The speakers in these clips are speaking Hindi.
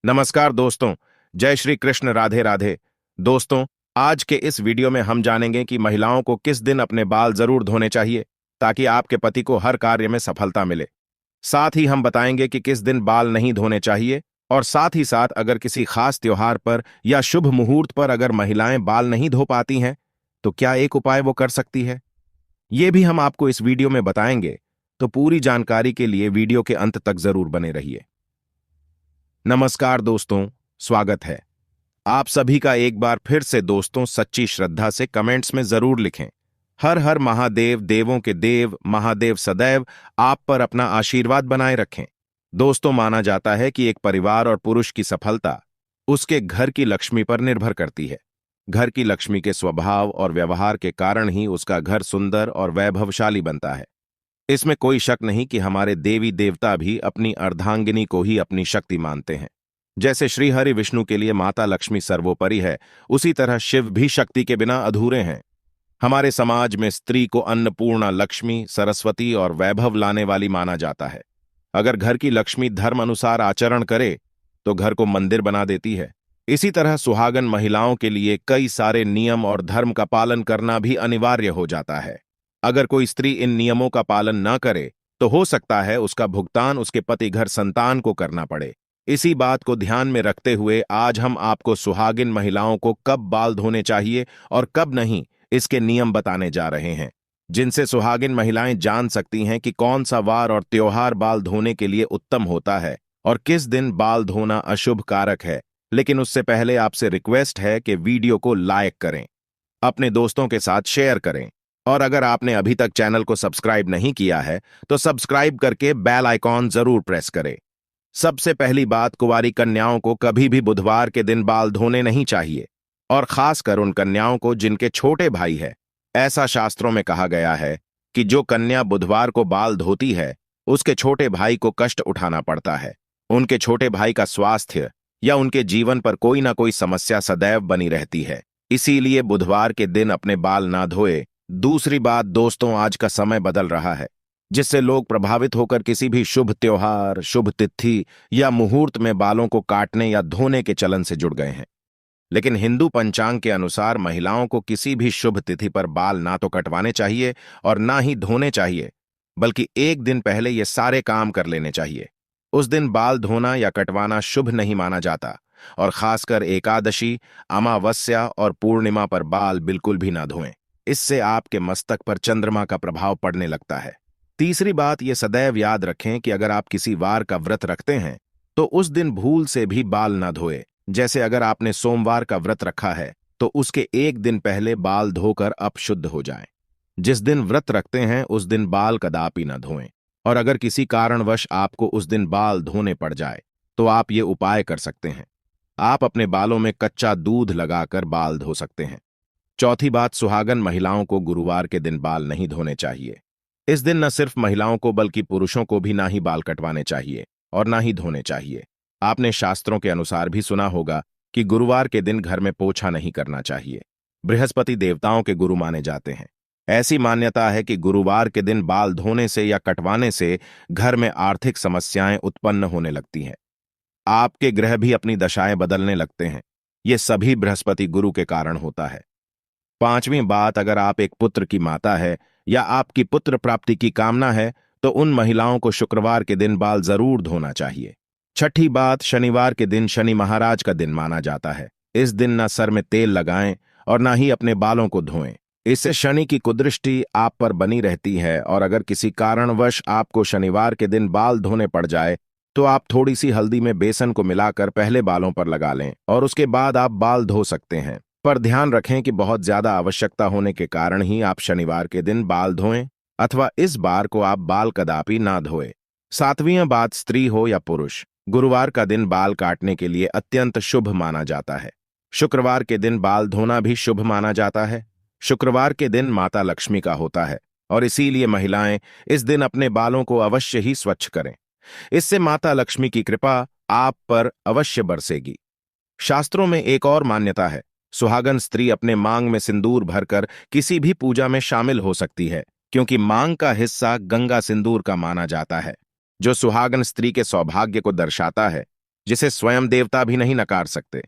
नमस्कार दोस्तों। जय श्री कृष्ण। राधे राधे। दोस्तों, आज के इस वीडियो में हम जानेंगे कि महिलाओं को किस दिन अपने बाल जरूर धोने चाहिए ताकि आपके पति को हर कार्य में सफलता मिले। साथ ही हम बताएंगे कि किस दिन बाल नहीं धोने चाहिए, और साथ ही साथ अगर किसी खास त्योहार पर या शुभ मुहूर्त पर अगर महिलाएं बाल नहीं धो पाती हैं तो क्या एक उपाय वो कर सकती है, ये भी हम आपको इस वीडियो में बताएंगे। तो पूरी जानकारी के लिए वीडियो के अंत तक जरूर बने रहिए। नमस्कार दोस्तों, स्वागत है आप सभी का एक बार फिर से। दोस्तों, सच्ची श्रद्धा से कमेंट्स में जरूर लिखें, हर हर महादेव, देवों के देव महादेव सदैव आप पर अपना आशीर्वाद बनाए रखें। दोस्तों, माना जाता है कि एक परिवार और पुरुष की सफलता उसके घर की लक्ष्मी पर निर्भर करती है। घर की लक्ष्मी के स्वभाव और व्यवहार के कारण ही उसका घर सुंदर और वैभवशाली बनता है। इसमें कोई शक नहीं कि हमारे देवी देवता भी अपनी अर्धांगिनी को ही अपनी शक्ति मानते हैं। जैसे श्री हरि विष्णु के लिए माता लक्ष्मी सर्वोपरि है, उसी तरह शिव भी शक्ति के बिना अधूरे हैं। हमारे समाज में स्त्री को अन्नपूर्णा, लक्ष्मी, सरस्वती और वैभव लाने वाली माना जाता है। अगर घर की लक्ष्मी धर्म अनुसार आचरण करे तो घर को मंदिर बना देती है। इसी तरह सुहागन महिलाओं के लिए कई सारे नियम और धर्म का पालन करना भी अनिवार्य हो जाता है। अगर कोई स्त्री इन नियमों का पालन न करे तो हो सकता है उसका भुगतान उसके पति घर संतान को करना पड़े। इसी बात को ध्यान में रखते हुए आज हम आपको सुहागिन महिलाओं को कब बाल धोने चाहिए और कब नहीं, इसके नियम बताने जा रहे हैं, जिनसे सुहागिन महिलाएं जान सकती हैं कि कौन सा वार और त्योहार बाल धोने के लिए उत्तम होता है और किस दिन बाल धोना अशुभ कारक है। लेकिन उससे पहले आपसे रिक्वेस्ट है कि वीडियो को लाइक करें, अपने दोस्तों के साथ शेयर करें, और अगर आपने अभी तक चैनल को सब्सक्राइब नहीं किया है तो सब्सक्राइब करके बेल आइकॉन जरूर प्रेस करें। सबसे पहली बात, कुंवारी कन्याओं को कभी भी बुधवार के दिन बाल धोने नहीं चाहिए, और खासकर उन कन्याओं को जिनके छोटे भाई है। ऐसा शास्त्रों में कहा गया है कि जो कन्या बुधवार को बाल धोती है उसके छोटे भाई को कष्ट उठाना पड़ता है। उनके छोटे भाई का स्वास्थ्य या उनके जीवन पर कोई ना कोई समस्या सदैव बनी रहती है। इसीलिए बुधवार के दिन अपने बाल ना धोए। दूसरी बात दोस्तों, आज का समय बदल रहा है, जिससे लोग प्रभावित होकर किसी भी शुभ त्योहार, शुभ तिथि या मुहूर्त में बालों को काटने या धोने के चलन से जुड़ गए हैं। लेकिन हिंदू पंचांग के अनुसार महिलाओं को किसी भी शुभ तिथि पर बाल ना तो कटवाने चाहिए और ना ही धोने चाहिए, बल्कि एक दिन पहले ये सारे काम कर लेने चाहिए। उस दिन बाल धोना या कटवाना शुभ नहीं माना जाता, और खासकर एकादशी, अमावस्या और पूर्णिमा पर बाल बिल्कुल भी ना धोएं। इससे आपके मस्तक पर चंद्रमा का प्रभाव पड़ने लगता है। तीसरी बात, ये सदैव याद रखें कि अगर आप किसी वार का व्रत रखते हैं तो उस दिन भूल से भी बाल ना धोए। जैसे अगर आपने सोमवार का व्रत रखा है तो उसके एक दिन पहले बाल धोकर अपशुद्ध हो जाएं। जिस दिन व्रत रखते हैं उस दिन बाल कदापि न धोएं। और अगर किसी कारणवश आपको उस दिन बाल धोने पड़ जाए तो आप ये उपाय कर सकते हैं। आप अपने बालों में कच्चा दूध लगाकर बाल धो सकते हैं। चौथी बात, सुहागन महिलाओं को गुरुवार के दिन बाल नहीं धोने चाहिए। इस दिन न सिर्फ महिलाओं को बल्कि पुरुषों को भी ना ही बाल कटवाने चाहिए और ना ही धोने चाहिए। आपने शास्त्रों के अनुसार भी सुना होगा कि गुरुवार के दिन घर में पोछा नहीं करना चाहिए। बृहस्पति देवताओं के गुरु माने जाते हैं। ऐसी मान्यता है कि गुरुवार के दिन बाल धोने से या कटवाने से घर में आर्थिक समस्याएं उत्पन्न होने लगती हैं। आपके ग्रह भी अपनी दशाएं बदलने लगते हैं। ये सभी बृहस्पति गुरु के कारण होता है। पांचवीं बात, अगर आप एक पुत्र की माता है या आपकी पुत्र प्राप्ति की कामना है तो उन महिलाओं को शुक्रवार के दिन बाल जरूर धोना चाहिए। छठी बात, शनिवार के दिन शनि महाराज का दिन माना जाता है। इस दिन ना सर में तेल लगाएं और ना ही अपने बालों को धोएं। इससे शनि की कुदृष्टि आप पर बनी रहती है, और अगर किसी कारणवश आपको शनिवार के दिन बाल धोने पड़ जाए तो आप थोड़ी सी हल्दी में बेसन को मिलाकर पहले बालों पर लगा लें और उसके बाद आप बाल धो सकते हैं। पर ध्यान रखें कि बहुत ज्यादा आवश्यकता होने के कारण ही आप शनिवार के दिन बाल धोएं, अथवा इस बार को आप बाल कदापि ना धोएं। सातवीं बात, स्त्री हो या पुरुष, गुरुवार का दिन बाल काटने के लिए अत्यंत शुभ माना जाता है। शुक्रवार के दिन बाल धोना भी शुभ माना जाता है। शुक्रवार के दिन माता लक्ष्मी का होता है और इसीलिए महिलाएं इस दिन अपने बालों को अवश्य ही स्वच्छ करें। इससे माता लक्ष्मी की कृपा आप पर अवश्य बरसेगी। शास्त्रों में एक और मान्यता है, सुहागन स्त्री अपने मांग में सिंदूर भरकर किसी भी पूजा में शामिल हो सकती है, क्योंकि मांग का हिस्सा गंगा सिंदूर का माना जाता है, जो सुहागन स्त्री के सौभाग्य को दर्शाता है। जिसे स्वयं देवता भी नहीं नकार सकते।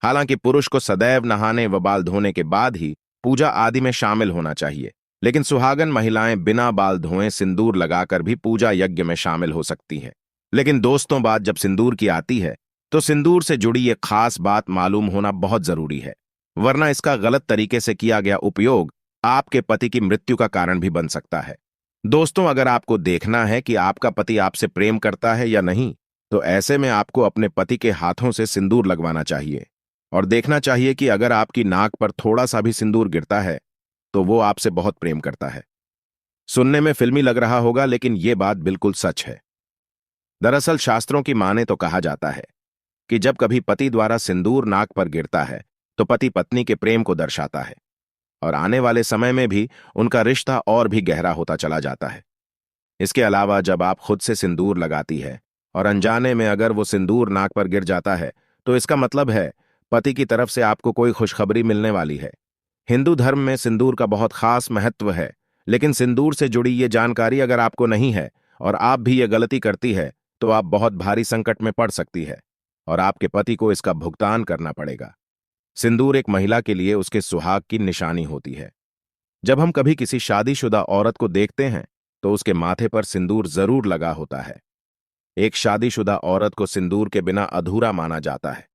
हालांकि पुरुष को सदैव नहाने व बाल धोने के बाद ही पूजा आदि में शामिल होना चाहिए, लेकिन सुहागन महिलाएं बिना बाल धोए सिंदूर लगाकर भी पूजा यज्ञ में शामिल हो सकती हैं। लेकिन दोस्तों, बात जब सिंदूर की आती है तो सिंदूर से जुड़ी ये खास बात मालूम होना बहुत जरूरी है, वरना इसका गलत तरीके से किया गया उपयोग आपके पति की मृत्यु का कारण भी बन सकता है। दोस्तों, अगर आपको देखना है कि आपका पति आपसे प्रेम करता है या नहीं, तो ऐसे में आपको अपने पति के हाथों से सिंदूर लगवाना चाहिए और देखना चाहिए कि अगर आपकी नाक पर थोड़ा सा भी सिंदूर गिरता है तो वो आपसे बहुत प्रेम करता है। सुनने में फिल्मी लग रहा होगा, लेकिन ये बात बिल्कुल सच है। दरअसल शास्त्रों की माने तो कहा जाता है कि जब कभी पति द्वारा सिंदूर नाक पर गिरता है तो पति पत्नी के प्रेम को दर्शाता है और आने वाले समय में भी उनका रिश्ता और भी गहरा होता चला जाता है। इसके अलावा जब आप खुद से सिंदूर लगाती है और अनजाने में अगर वो सिंदूर नाक पर गिर जाता है तो इसका मतलब है पति की तरफ से आपको कोई खुशखबरी मिलने वाली है। हिंदू धर्म में सिंदूर का बहुत खास महत्व है, लेकिन सिंदूर से जुड़ी ये जानकारी अगर आपको नहीं है और आप भी ये गलती करती है तो आप बहुत भारी संकट में पड़ सकती है और आपके पति को इसका भुगतान करना पड़ेगा। सिंदूर एक महिला के लिए उसके सुहाग की निशानी होती है। जब हम कभी किसी शादीशुदा औरत को देखते हैं तो उसके माथे पर सिंदूर जरूर लगा होता है। एक शादीशुदा औरत को सिंदूर के बिना अधूरा माना जाता है।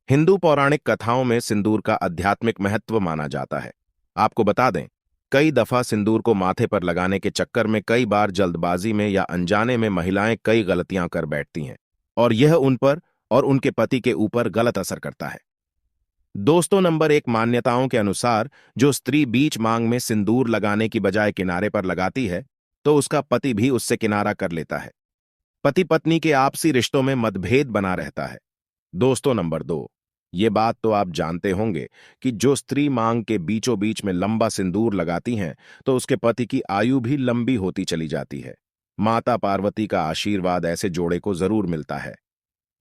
हिंदू पौराणिक कथाओं में सिंदूर का आध्यात्मिक महत्व माना जाता है। आपको बता दें, कई दफा सिंदूर को माथे पर लगाने के चक्कर में कई बार जल्दबाजी में या अनजाने में महिलाएं कई गलतियां कर बैठती हैं और यह उन पर और उनके पति के ऊपर गलत असर करता है। दोस्तों, नंबर 1, मान्यताओं के अनुसार जो स्त्री बीच मांग में सिंदूर लगाने की बजाय किनारे पर लगाती है तो उसका पति भी उससे किनारा कर लेता है। पति पत्नी के आपसी रिश्तों में मतभेद बना रहता है। दोस्तों, नंबर 2, ये बात तो आप जानते होंगे कि जो स्त्री मांग के बीचों बीच में लंबा सिंदूर लगाती हैं तो उसके पति की आयु भी लंबी होती चली जाती है। माता पार्वती का आशीर्वाद ऐसे जोड़े को जरूर मिलता है।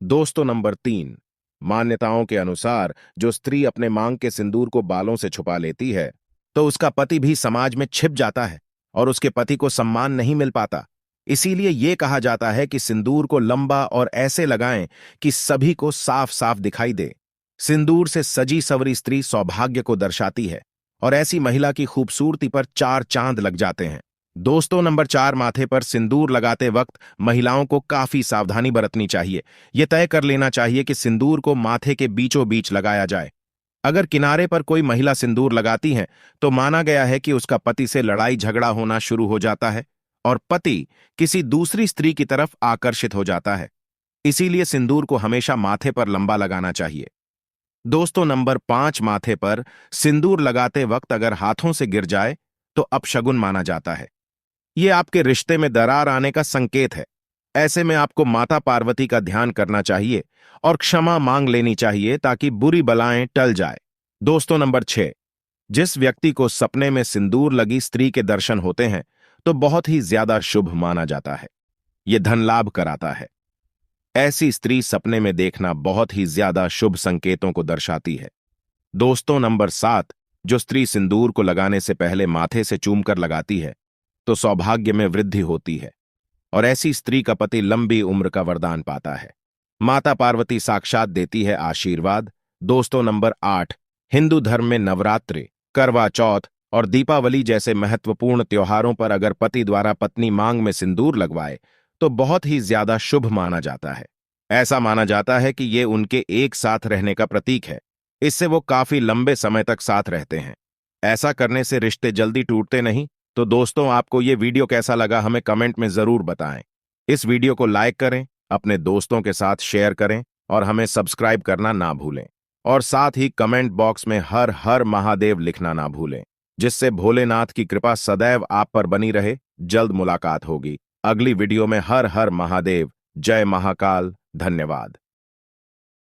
दोस्तों, नंबर 3, मान्यताओं के अनुसार जो स्त्री अपने मांग के सिंदूर को बालों से छुपा लेती है तो उसका पति भी समाज में छिप जाता है और उसके पति को सम्मान नहीं मिल पाता। इसीलिए यह कहा जाता है कि सिंदूर को लंबा और ऐसे लगाएं कि सभी को साफ साफ दिखाई दे। सिंदूर से सजी सवरी स्त्री सौभाग्य को दर्शाती है और ऐसी महिला की खूबसूरती पर 4 चांद लग जाते हैं। दोस्तों, नंबर 4, माथे पर सिंदूर लगाते वक्त महिलाओं को काफी सावधानी बरतनी चाहिए। यह तय कर लेना चाहिए कि सिंदूर को माथे के बीचों बीच लगाया जाए। अगर किनारे पर कोई महिला सिंदूर लगाती है तो माना गया है कि उसका पति से लड़ाई झगड़ा होना शुरू हो जाता है और पति किसी दूसरी स्त्री की तरफ आकर्षित हो जाता है। इसीलिए सिंदूर को हमेशा माथे पर लंबा लगाना चाहिए। दोस्तों, नंबर 5, माथे पर सिंदूर लगाते वक्त अगर हाथों से गिर जाए तो अपशगुन माना जाता है। यह आपके रिश्ते में दरार आने का संकेत है। ऐसे में आपको माता पार्वती का ध्यान करना चाहिए और क्षमा मांग लेनी चाहिए ताकि बुरी बलाएं टल जाए। दोस्तों, नंबर 6, जिस व्यक्ति को सपने में सिंदूर लगी स्त्री के दर्शन होते हैं तो बहुत ही ज्यादा शुभ माना जाता है। यह धन लाभ कराता है। ऐसी स्त्री सपने में देखना बहुत ही ज्यादा शुभ संकेतों को दर्शाती है। दोस्तों, नंबर 7, जो स्त्री सिंदूर को लगाने से पहले माथे से चूमकर लगाती है तो सौभाग्य में वृद्धि होती है और ऐसी स्त्री का पति लंबी उम्र का वरदान पाता है। माता पार्वती साक्षात देती है आशीर्वाद। दोस्तों, नंबर 8, हिंदू धर्म में नवरात्रि, करवा चौथ और दीपावली जैसे महत्वपूर्ण त्योहारों पर अगर पति द्वारा पत्नी मांग में सिंदूर लगवाए तो बहुत ही ज्यादा शुभ माना जाता है। ऐसा माना जाता है कि ये उनके एक साथ रहने का प्रतीक है। इससे वो काफी लंबे समय तक साथ रहते हैं। ऐसा करने से रिश्ते जल्दी टूटते नहीं। तो दोस्तों, आपको ये वीडियो कैसा लगा हमें कमेंट में जरूर बताएं। इस वीडियो को लाइक करें, अपने दोस्तों के साथ शेयर करें और हमें सब्सक्राइब करना ना भूलें। और साथ ही कमेंट बॉक्स में हर हर महादेव लिखना ना भूलें, जिससे भोलेनाथ की कृपा सदैव आप पर बनी रहे। जल्द मुलाकात होगी अगली वीडियो में। हर हर महादेव, जय महाकाल, धन्यवाद।